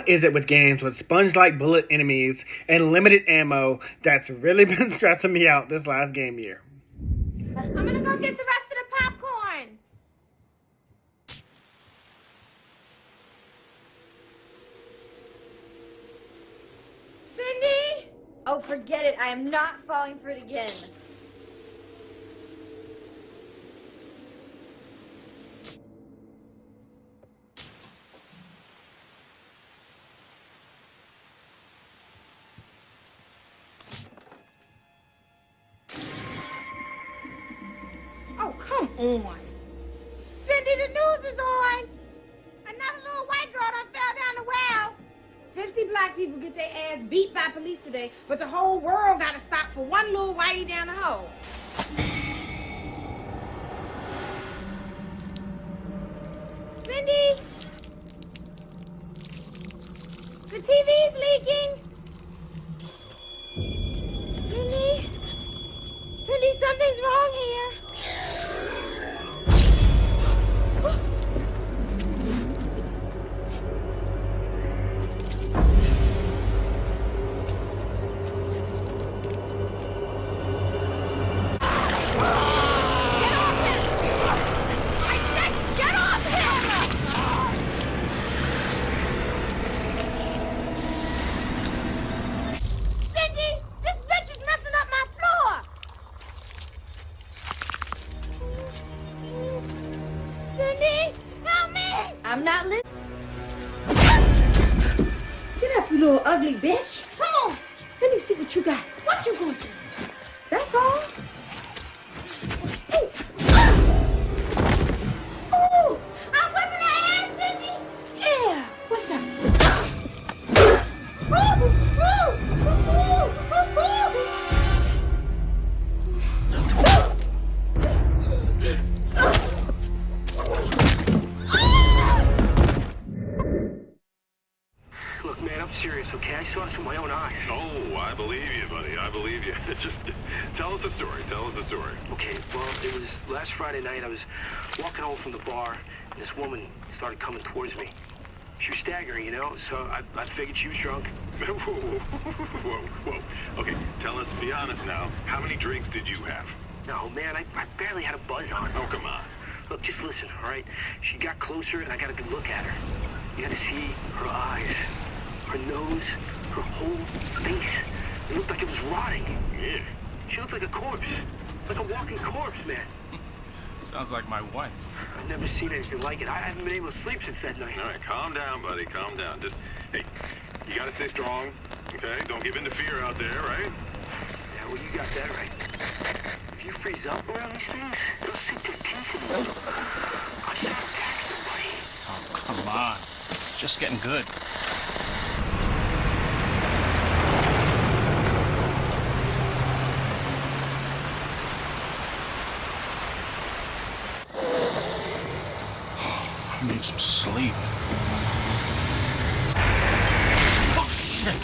What is it with games with sponge-like bullet enemies and limited ammo that's really been stressing me out this last game year? I'm gonna go get the rest of the popcorn. Cindy? Oh, forget it. I am not falling for it again. Oh, come on. Cindy, the news is on. Another little white girl done fell down the well. 50 black people get their ass beat by police today, but the whole world gotta stop for one little whitey down the hole. Cindy? The TV's leaking. Cindy? Cindy, something's wrong here. I'm not listening. Get up, you little ugly bitch. Come on. Let me see what you got. What you going to do? That's all. Ooh. Ooh. I'm whipping her ass, Cindy. Yeah. What's up? Ooh. Ooh. Ooh. Ooh. Look, man, I'm serious, okay? I saw this with my own eyes. Oh, I believe you, buddy. I believe you. Just tell us a story. Tell us a story. Okay, well, it was last Friday night. I was walking home from the bar, and this woman started coming towards me. She was staggering, you know, so I figured she was drunk. Whoa, whoa, whoa. Okay, tell us, be honest now. How many drinks did you have? No, man, I barely had a buzz on. Oh, come on. Look, just listen, all right? She got closer, and I got a good look at her. You had to see her eyes, her nose, her whole face. It looked like it was rotting. Yeah. She looked like a corpse. Like a walking corpse, man. Sounds like my wife. I've never seen anything like it. I haven't been able to sleep since that night. All right, calm down, buddy. Calm down. Just, hey, you gotta stay strong, okay? Don't give in to fear out there, right? Yeah, well, you got that right. If you freeze up around these things, they'll sink their teeth in you. I should attack somebody. Oh, come on. It's just getting good. I need some sleep. Oh, shit!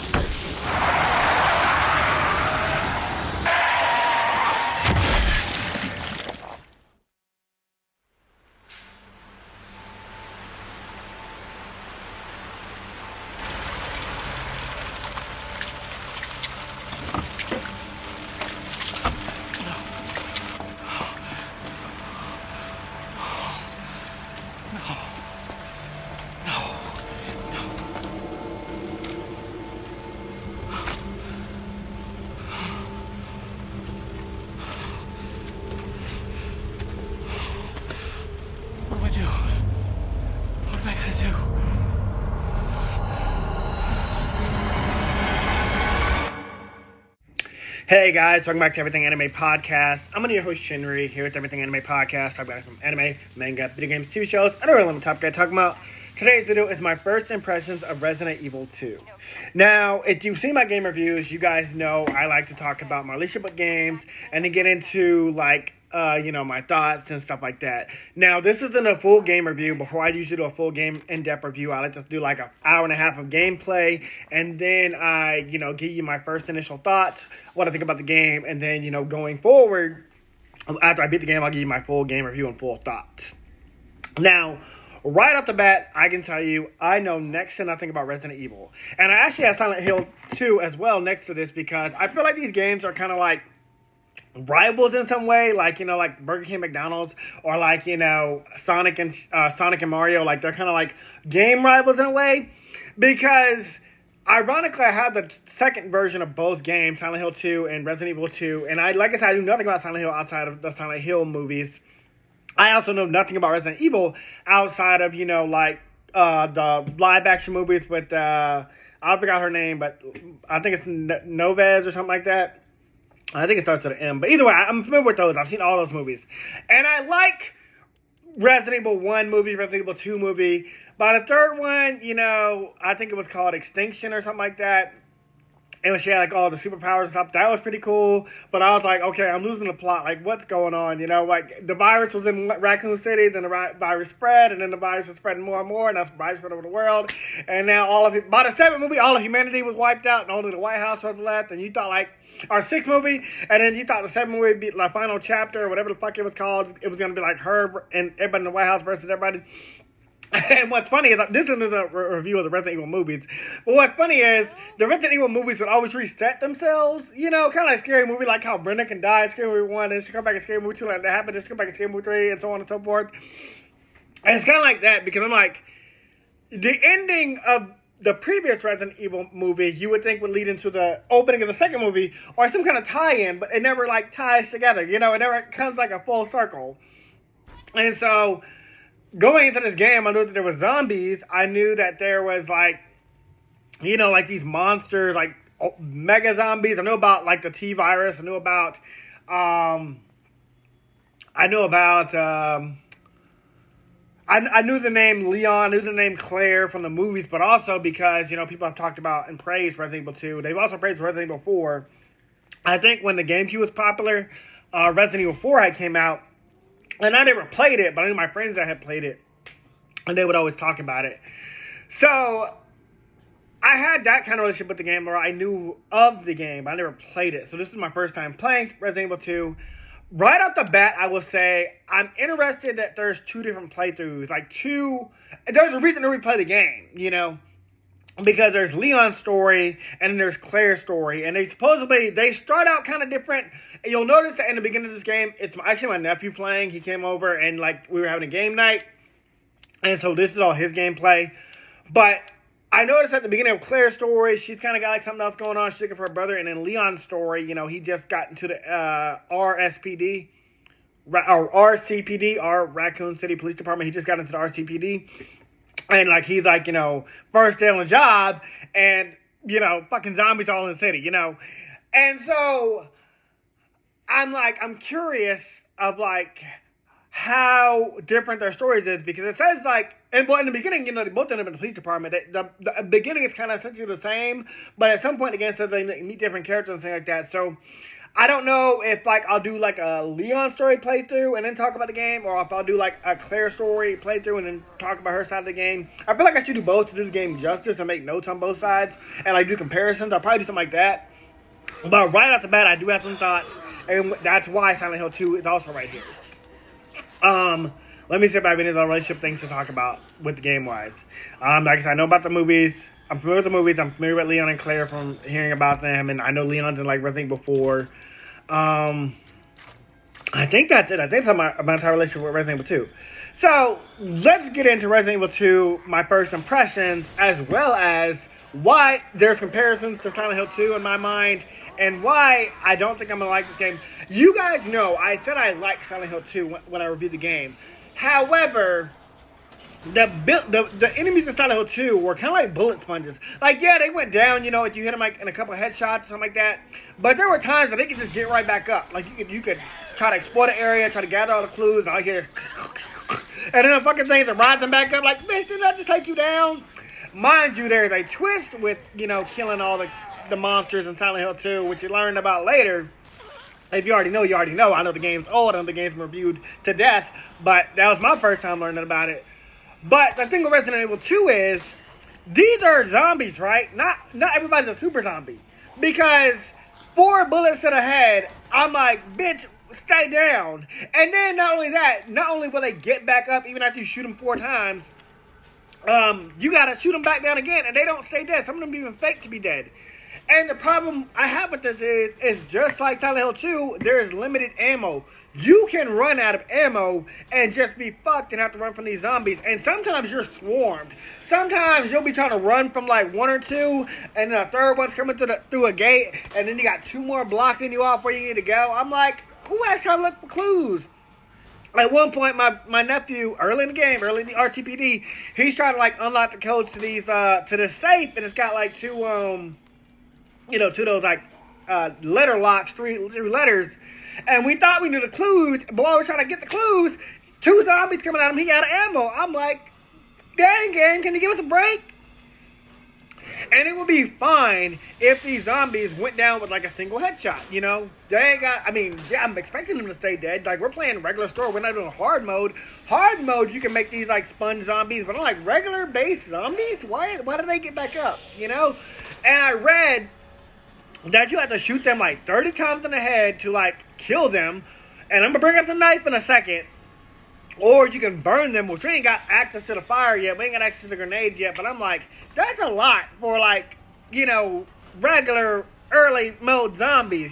What do I do? What am I gonna do? Hey guys, welcome back to Everything Anime Podcast. I'm your host Shinry, here with Everything Anime Podcast. Talk about some anime, manga, video games, TV shows, and a random topic I'm talking about. Today's video is my first impressions of Resident Evil 2. Now, if you've seen my game reviews, you guys know I like to talk about my relationship with games and to get into like my thoughts and stuff like that. Now, this isn't a full game review. Before I usually do a full game in-depth review, I like to do like an hour and a half of gameplay, and then I, give you my first initial thoughts, what I think about the game, and then, going forward, after I beat the game, I'll give you my full game review and full thoughts. Now, right off the bat, I can tell you, I know next to nothing about Resident Evil. And I actually have Silent Hill 2 as well next to this because I feel like these games are kind of like rivals in some way, like, you know, like Burger King, McDonald's, or like, you know, Sonic and Mario, like they're kind of like game rivals in a way, because ironically I have the second version of both games, Silent Hill 2 and Resident Evil 2, and like I said, I knew nothing about Silent Hill outside of the Silent Hill movies. I also know nothing about Resident Evil outside of, you know, like the live action movies with I forgot her name, but I think it's Novez or something like that. I think it starts with an M. But either way, I'm familiar with those. I've seen all those movies. And I like Resident Evil 1 movie, Resident Evil 2 movie. By the third one, you know, I think it was called Extinction or something like that. And she had like all the superpowers and stuff. That was pretty cool. But I was like, okay, I'm losing the plot. Like, what's going on? You know, like the virus was in Raccoon City, then the virus spread, and then the virus was spreading more and more, and that's virus spread over the world. And now by the seventh movie, all of humanity was wiped out, and only the White House was left. And you thought like our sixth movie, and then you thought the seventh movie would be the final chapter, or whatever the fuck it was called. It was gonna be like her and everybody in the White House versus everybody. And what's funny is, this isn't a review of the Resident Evil movies, but what's funny is, the Resident Evil movies would always reset themselves, you know, kind of like Scary Movie, like how Brenda can die in Scary Movie 1, and she come back in Scary Movie 2, like that happened, then she come back in Scary Movie 3, and so on and so forth. And it's kind of like that, because I'm like, the ending of the previous Resident Evil movie, you would think would lead into the opening of the second movie, or some kind of tie-in, but it never, like, ties together, you know, it never comes like a full circle. And so going into this game, I knew that there was zombies. I knew that there was, like, you know, like these monsters, like mega zombies. I knew about, like, the T-virus. I knew about, I knew the name Leon, I knew the name Claire from the movies, but also because, you know, people have talked about and praised Resident Evil 2. They've also praised Resident Evil 4. I think when the GameCube was popular, Resident Evil 4 had came out. And I never played it, but I knew my friends that had played it, and they would always talk about it. So I had that kind of relationship with the game, where I knew of the game, but I never played it. So this is my first time playing Resident Evil 2. Right off the bat, I will say I'm interested that there's two different playthroughs. There's a reason to replay the game, you know, because there's Leon's story and then there's Claire's story, and they start out kind of different. And you'll notice that in the beginning of this game, it's actually my nephew playing. He came over and like we were having a game night, and so this is all his gameplay. But I noticed at the beginning of Claire's story, she's kind of got like something else going on. She's looking for her brother, and then Leon's story, you know, he just got into the RCPD, Raccoon City Police Department. He just got into the RCPD. And, like, he's, like, you know, first day on the job, and, you know, fucking zombies all in the city, you know. And so, I'm curious of, like, how different their stories is, because it says, like, in the beginning, you know, they both end up in the police department. The beginning is kind of essentially the same, but at some point, again, it says they meet different characters and things like that. So, I don't know if, like, I'll do, like, a Leon story playthrough and then talk about the game, or if I'll do, like, a Claire story playthrough and then talk about her side of the game. I feel like I should do both to do the game justice and make notes on both sides and, like, do comparisons. I'll probably do something like that. But right off the bat, I do have some thoughts, and that's why Silent Hill 2 is also right here. Let me see if I have any other relationship things to talk about with the game-wise. Like I said, I know about the movies. I'm familiar with the movies. I'm familiar with Leon and Claire from hearing about them, and I know Leon's in, like, Resident Evil 4. I think that's it. I think that's my entire relationship with Resident Evil 2. So, let's get into Resident Evil 2, my first impressions, as well as why there's comparisons to Silent Hill 2 in my mind, and why I don't think I'm going to like this game. You guys know, I said I liked Silent Hill 2 when I reviewed the game. However, the enemies in Silent Hill 2 were kind of like bullet sponges. Like, yeah, they went down, you know, if you hit them like in a couple of headshots or something like that. But there were times that they could just get right back up. Like, you could try to explore the area, try to gather all the clues, and all you hear is and then the fucking things are rising back up like, bitch, didn't that just take you down? Mind you, there's a twist with, you know, killing all the monsters in Silent Hill 2, which you learned about later. If you already know, you already know. I know the game's old, I know the game's reviewed to death, but that was my first time learning about it. But the thing with Resident Evil 2 is, these are zombies, right? Not everybody's a super zombie. Because 4 bullets to the head, I'm like, bitch, stay down. And then not only that, not only will they get back up even after you shoot them 4 times, you gotta shoot them back down again, and they don't stay dead. Some of them even fake to be dead. And the problem I have with this is just like Silent Hill 2, there's limited ammo. You can run out of ammo and just be fucked and have to run from these zombies. And sometimes you're swarmed. Sometimes you'll be trying to run from like one or two, and then a third one's coming through a gate, and then you got two more blocking you off where you need to go. I'm like, who has time to look for clues? At one point, my nephew, early in the game, early in the RTPD, he's trying to like unlock the codes to these to this safe, and it's got like two two of those like letter locks, three letters. And we thought we knew the clues, but while we're trying to get the clues, two zombies coming at him, he out of ammo. I'm like, dang, game, can you give us a break? And it would be fine if these zombies went down with like a single headshot, you know? I'm expecting them to stay dead. Like, we're playing regular story, we're not doing hard mode. Hard mode, you can make these like sponge zombies, but I'm like, regular base zombies? Why do they get back up, you know? And I read that you have to shoot them like 30 times in the head to like kill them. And I'm gonna bring up the knife in a second. Or you can burn them, which we ain't got access to the fire yet. We ain't got access to the grenades yet. But I'm like, that's a lot for like, regular early mode zombies,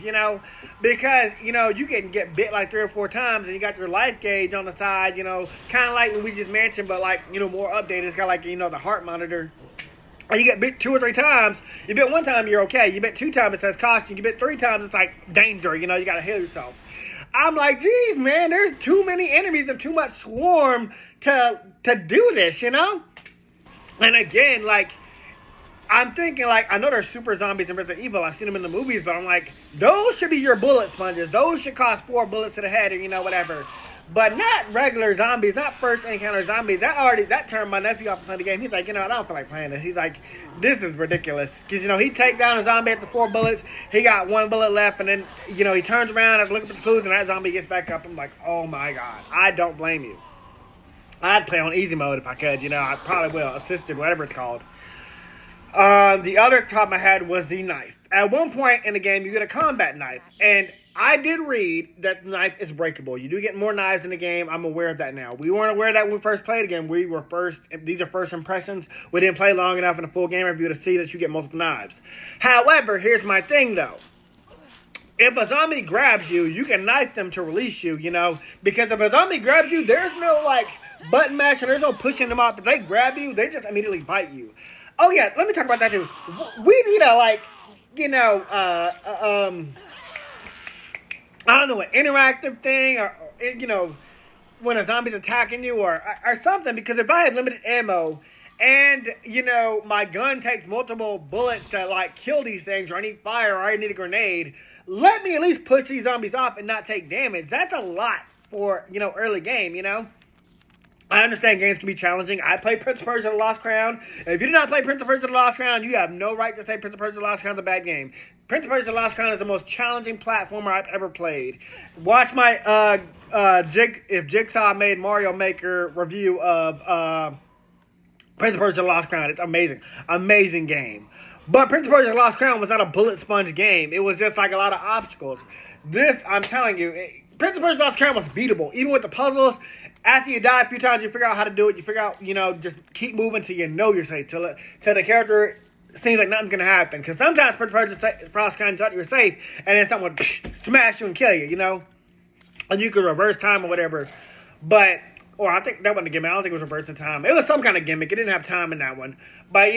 because, you can get bit like 3 or 4 times and you got your life gauge on the side, kind of like Luigi's Mansion, but like, more updated. It's got like, the heart monitor. And you get bit 2 or 3 times. You bit 1 time, you're okay. You bit 2 times, it says caution. You bit 3 times, it's like danger. You got to heal yourself. I'm like, geez, man, there's too many enemies and too much swarm to do this, And again, like, I'm thinking, like, I know there's super zombies in Resident Evil. I've seen them in the movies, but I'm like, those should be your bullet sponges. Those should cost 4 bullets to the head or, whatever. But not regular zombies, not first encounter zombies. That turned my nephew off playing the game. He's like, I don't feel like playing this. He's like, this is ridiculous. Because, he take down a zombie after 4 bullets. He got 1 bullet left. And then, he turns around and looks at the clues and that zombie gets back up. I'm like, oh my God. I don't blame you. I'd play on easy mode if I could. I probably will. Assisted, whatever it's called. The other problem I had was the knife. At one point in the game, you get a combat knife. And I did read that the knife is breakable. You do get more knives in the game. I'm aware of that now. We weren't aware of that when we first played the game. These are first impressions. We didn't play long enough in a full game review to see that you get multiple knives. However, here's my thing though. If a zombie grabs you, you can knife them to release you, Because if a zombie grabs you, there's no like button mashing. There's no pushing them off. If they grab you, they just immediately bite you. Oh yeah, let me talk about that too. We need a like, I don't know, an interactive thing or when a zombie's attacking you or something. Because if I had limited ammo and, my gun takes multiple bullets to, like, kill these things, or I need fire, or I need a grenade, let me at least push these zombies off and not take damage. That's a lot for, early game, I understand games can be challenging. I played Prince of Persia: The Lost Crown. If you did not play Prince of Persia: The Lost Crown, you have no right to say Prince of Persia: The Lost Crown is a bad game. Prince of Persia: The Lost Crown is the most challenging platformer I've ever played. Watch my if Jigsaw made Mario Maker review of Prince of Persia: The Lost Crown. It's amazing. Amazing game. But Prince of Persia: The Lost Crown was not a bullet sponge game. It was just like a lot of obstacles. This, I'm telling you, Prince of Persia: The Lost Crown was beatable. Even with the puzzles, after you die a few times, you figure out how to do it. You figure out, just keep moving till you're safe. Till the character seems like nothing's going to happen. Because sometimes Prince of Persia: The Lost Crown thought you were safe, and then someone would smash you and kill you, And you could reverse time or whatever. Or I think that wasn't a gimmick. I don't think it was reversing time. It was some kind of gimmick. It didn't have time in that one. But,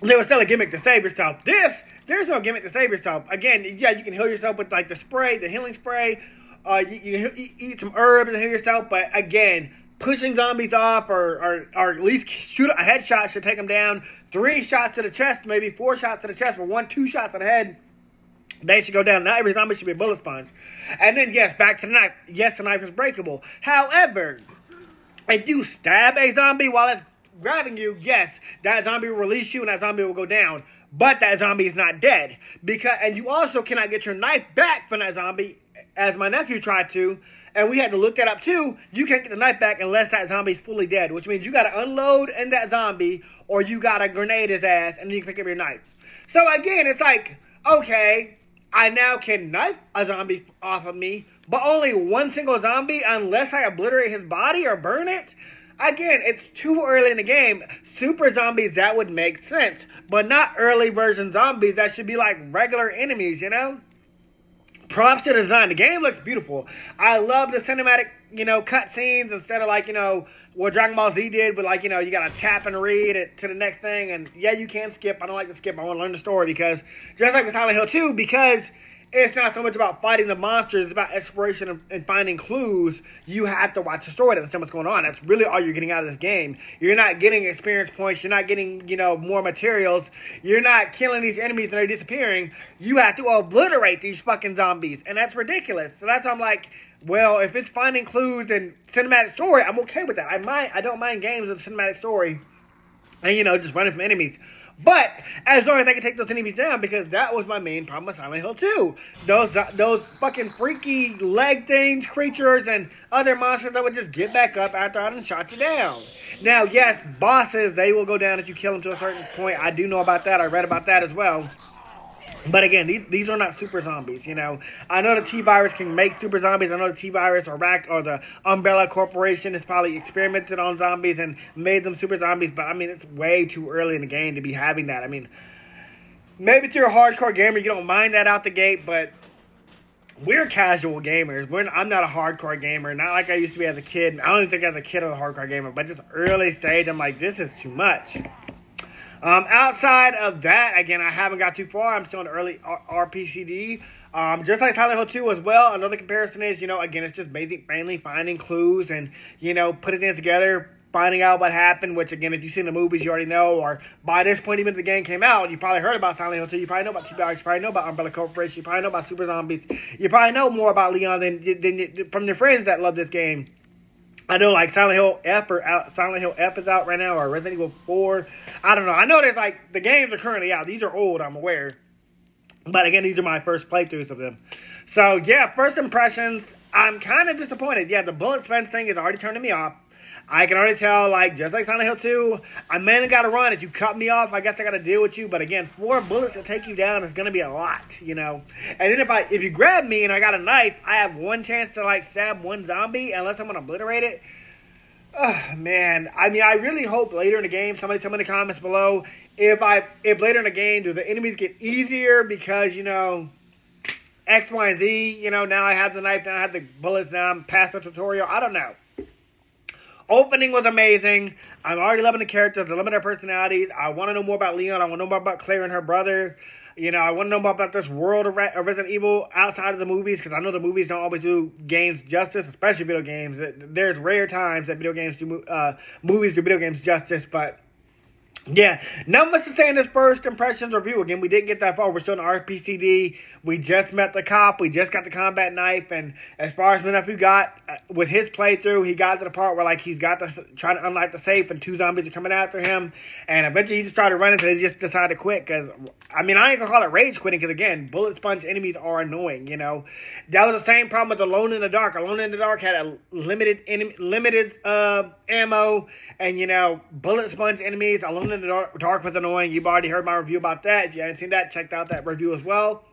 there was still a gimmick to save yourself. There's no gimmick to save yourself. Again, yeah, you can heal yourself with, like, the healing spray. You eat some herbs and heal yourself. But, again, pushing zombies off or at least shoot a headshot should take them down. 3 shots to the chest, maybe 4 shots to the chest, but 2 shots to the head. They should go down. Not every zombie should be a bullet sponge. And then, yes, back to the knife. Yes, the knife is breakable. However, if you stab a zombie while it's grabbing you, yes, that zombie will release you and that zombie will go down. But that zombie is not dead. And you also cannot get your knife back from that zombie, as my nephew tried to. And we had to look that up too. You can't get the knife back unless that zombie's fully dead. Which means you got to unload in that zombie, or you got to grenade his ass, and then you can pick up your knife. So again, it's like, okay, I now can knife a zombie off of me, but only one single zombie unless I obliterate his body or burn it? again, it's too early in the game. Super zombies, that would make sense. But not early version zombies that should be like regular enemies, you know? Props to the design. The game looks beautiful. I love the cinematic, cutscenes instead of like, what Dragon Ball Z did with like, you gotta tap and read it to the next thing. And yeah, you can skip. I don't like to skip. I want to learn the story because, just like with Silent Hill 2, because it's not so much about fighting the monsters, it's about exploration and finding clues. You have to watch the story to understand what's going on. That's really all you're getting out of this game. You're not getting experience points. You're not getting, more materials. You're not killing these enemies and they're disappearing. You have to obliterate these fucking zombies. And that's ridiculous. So that's why I'm like, well, if it's finding clues and cinematic story, I'm okay with that. I don't mind games with cinematic story and, just running from enemies. But as long as I can take those enemies down, because that was my main problem with Silent Hill 2. Those fucking freaky leg things, creatures, and other monsters that would just get back up after I done shot you down. Now, yes, bosses, they will go down if you kill them to a certain point. I do know about that. I read about that as well. But again, these are not super zombies, I know the T-Virus can make super zombies. I know the T-Virus or the Umbrella Corporation has probably experimented on zombies and made them super zombies. But, it's way too early in the game to be having that. Maybe if you're a hardcore gamer, you don't mind that out the gate. But we're casual gamers. I'm not a hardcore gamer. Not like I used to be as a kid. I don't even think as a kid I was a hardcore gamer. But just early stage, I'm like, this is too much. Outside of that, again, I haven't got too far. I'm still in early RPCD. Just like Silent Hill 2 as well. Another comparison is, again, it's just mainly finding clues and, putting things together, finding out what happened, which, again, if you've seen the movies, you already know. Or by this point, even if the game came out, you probably heard about Silent Hill 2. You probably know about T-Virus. You probably know about Umbrella Corporation. You probably know about Super Zombies. You probably know more about Leon than from your friends that love this game. I know, like, Silent Hill F is out right now, or Resident Evil 4. I don't know. I know there's, like, the games are currently out. These are old, I'm aware. But, again, these are my first playthroughs of them. So, yeah, first impressions, I'm kind of disappointed. Yeah, the bullet sponge thing is already turning me off. I can already tell, like, just like Silent Hill 2, I mainly got to run. If you cut me off, I guess I got to deal with you. But, again, 4 bullets to take you down is going to be a lot, And then if you grab me and I got a knife, I have one chance to, like, stab one zombie unless I'm going to obliterate it. Oh, man. I really hope later in the game, somebody tell me in the comments below, if later in the game, do the enemies get easier because, X, Y, and Z, now I have the knife, now I have the bullets, now I'm past the tutorial. I don't know. Opening was amazing. I'm already loving the characters, the limited personalities. I want to know more about Leon. I want to know more about Claire and her brother. I want to know more about this world of Resident Evil outside of the movies, because I know the movies don't always do games justice, especially video games. There's rare times that movies do video games justice, but yeah, not much to say in this first impressions review. Again, we didn't get that far. We're still in RPCD. We just met the cop. We just got the combat knife. And as far as my nephew got, with his playthrough, he got to the part where, like, he's got to try to unlock the safe and 2 zombies are coming after him. And eventually he just started running, so he just decided to quit. Because, I ain't going to call it rage quitting, because, again, bullet sponge enemies are annoying, That was the same problem with Alone in the Dark. Alone in the Dark had a limited ammo and, bullet sponge enemies. Alone in the Dark was annoying. You've already heard my review about that. If you haven't seen that, check out that review as well.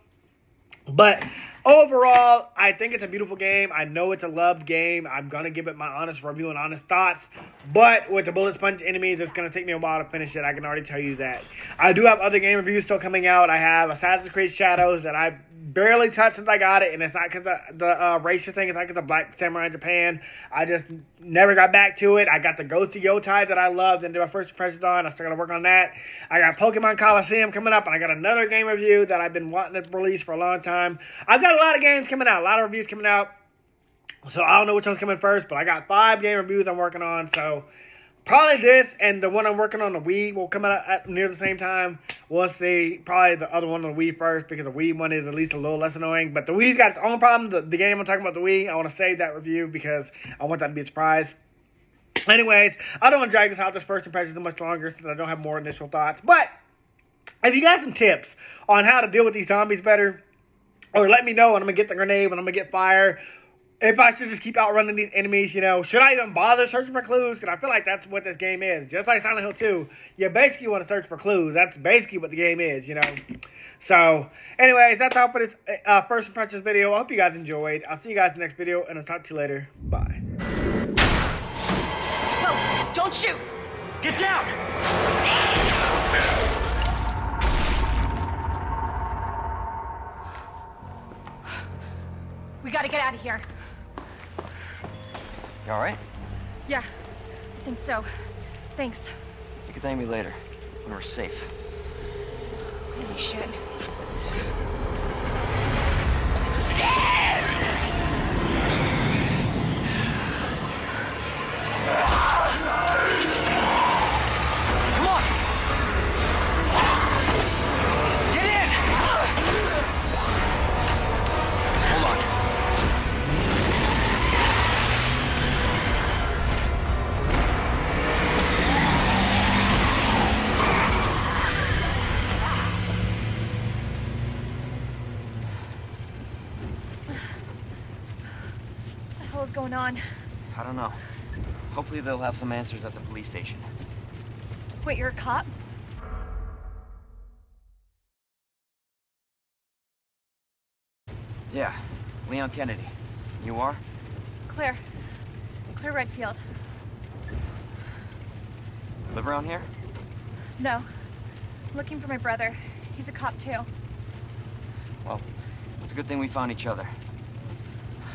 But overall, I think it's a beautiful game. I know it's a loved game. I'm going to give it my honest review and honest thoughts. But with the bullet sponge enemies, it's going to take me a while to finish it. I can already tell you that. I do have other game reviews still coming out. I have Assassin's Creed Shadows that I've barely touched since I got it. And it's not because the racist thing. It's not because of Black Samurai in Japan. I just never got back to it. I got the Ghost of Yotai that I loved and did my first impressions on. I still got to work on that. I got Pokemon Coliseum coming up. And I got another game review that I've been wanting to release for a long time. I've got a lot of games coming out. A lot of reviews coming out. So I don't know which one's coming first. But I got 5 game reviews I'm working on. So probably this and the one I'm working on, the Wii, will come out at near the same time. We'll see. Probably the other one on the Wii first, because the Wii one is at least a little less annoying. But the Wii's got its own problem. The game I'm talking about, the Wii, I want to save that review because I want that to be a surprise. Anyways, I don't want to drag this out, this first impression, much longer since I don't have more initial thoughts. But if you got some tips on how to deal with these zombies better, or let me know when I'm going to get the grenade, when I'm going to get fire, if I should just keep outrunning these enemies, should I even bother searching for clues? Because I feel like that's what this game is. Just like Silent Hill 2, you basically want to search for clues. That's basically what the game is, So, anyways, that's all for this first impressions video. I hope you guys enjoyed. I'll see you guys in the next video, and I'll talk to you later. Bye. Don't shoot! Get down! We gotta get out of here. You alright? Yeah, I think so. Thanks. You can thank me later, when we're safe. Really should. Come on! Get in! Hold on. What the hell is going on? I don't know. Hopefully they'll have some answers at the police station. Wait, you're a cop? Yeah, Leon Kennedy. You are? Claire. Claire Redfield. Live around here? No. I'm looking for my brother. He's a cop too. Well, it's a good thing we found each other.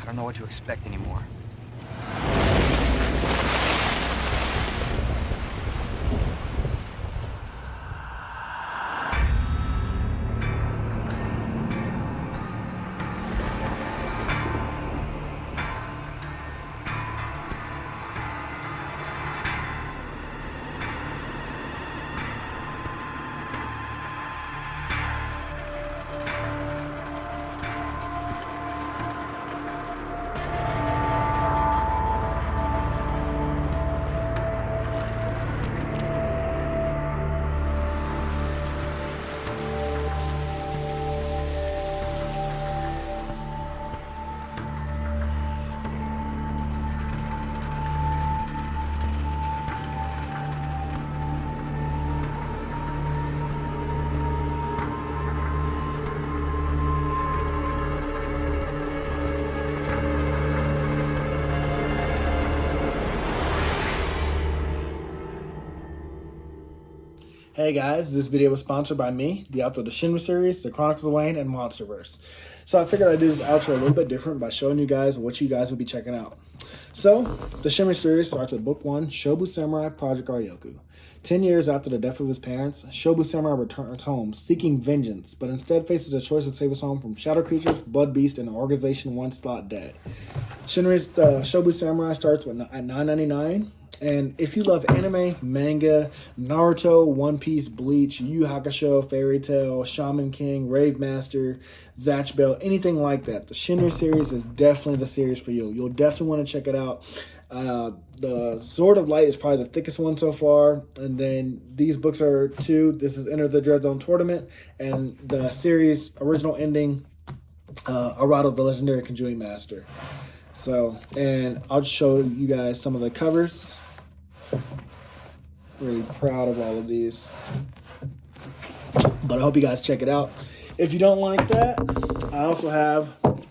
I don't know what to expect anymore. Hey guys, this video was sponsored by me, the author of the Shinry series, the Chronicles of Wayne, and Monsterverse. So I figured I'd do this outro a little bit different by showing you guys what you guys would be checking out. So, the Shinry series starts with Book 1, Shobu Samurai Project Aryoku. 10 years after the death of his parents, Shobu Samurai returns home seeking vengeance, but instead faces a choice to save his home from shadow creatures, blood beasts, and an organization once thought dead. Shinry's Shobu Samurai starts at $9.99. And if you love anime, manga, Naruto, One Piece, Bleach, Yu Yu Hakusho, Fairy Tail, Shaman King, Rave Master, Zatch Bell, anything like that, the Shinry series is definitely the series for you. You'll definitely want to check it out. The Sword of Light is probably the thickest one so far. And then these books are two. This is Enter the Dread Zone Tournament. And the series original ending, Arado, the Legendary Conjuring Master. So, and I'll just show you guys some of the covers. Really proud of all of these. But I hope you guys check it out. If you don't like that, I also have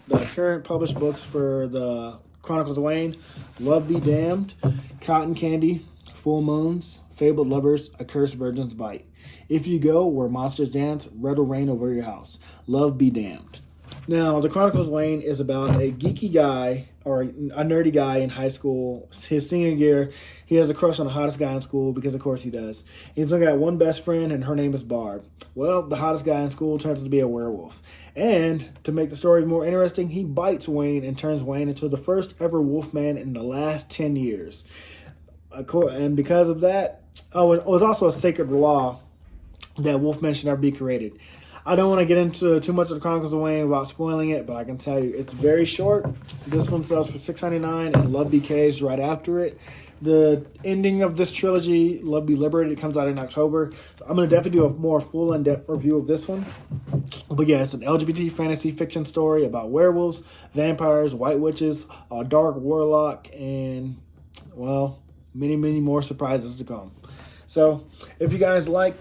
the current published books for the Chronicles of Wayne, Love Be Damned, Cotton Candy, Full Moons, Fabled Lovers, A Cursed Virgin's Bite. If You Go Where Monsters Dance, Red will Rain Over Your House. Love Be Damned. Now, the Chronicles of Wayne is about a geeky guy, or a nerdy guy in high school. His senior year, he has a crush on the hottest guy in school, because of course he does. He's only got one best friend, and her name is Barb. Well, the hottest guy in school turns out to be a werewolf. And, to make the story more interesting, he bites Wayne and turns Wayne into the first ever wolfman in the last 10 years. And because of that, it was also a sacred law that wolfmen should never be created. I don't want to get into too much of the Chronicles of Wayne without spoiling it, but I can tell you it's very short. This one sells for $6.99, and Love Be Caged right after it. The ending of this trilogy, Love Be Liberated, comes out in October. So I'm going to definitely do a more full in-depth review of this one. But yeah, it's an LGBT fantasy fiction story about werewolves, vampires, white witches, a dark warlock, and, well, many, many more surprises to come. So if you guys like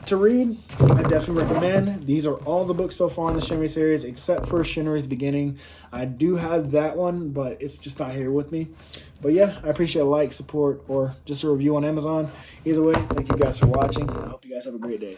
to read, I definitely recommend. These are all the books so far in the Shinry series, except for Shinry's Beginning. I do have that one, but it's just not here with me. But yeah, I appreciate a like, support, or just a review on Amazon. Either way, thank you guys for watching. I hope you guys have a great day.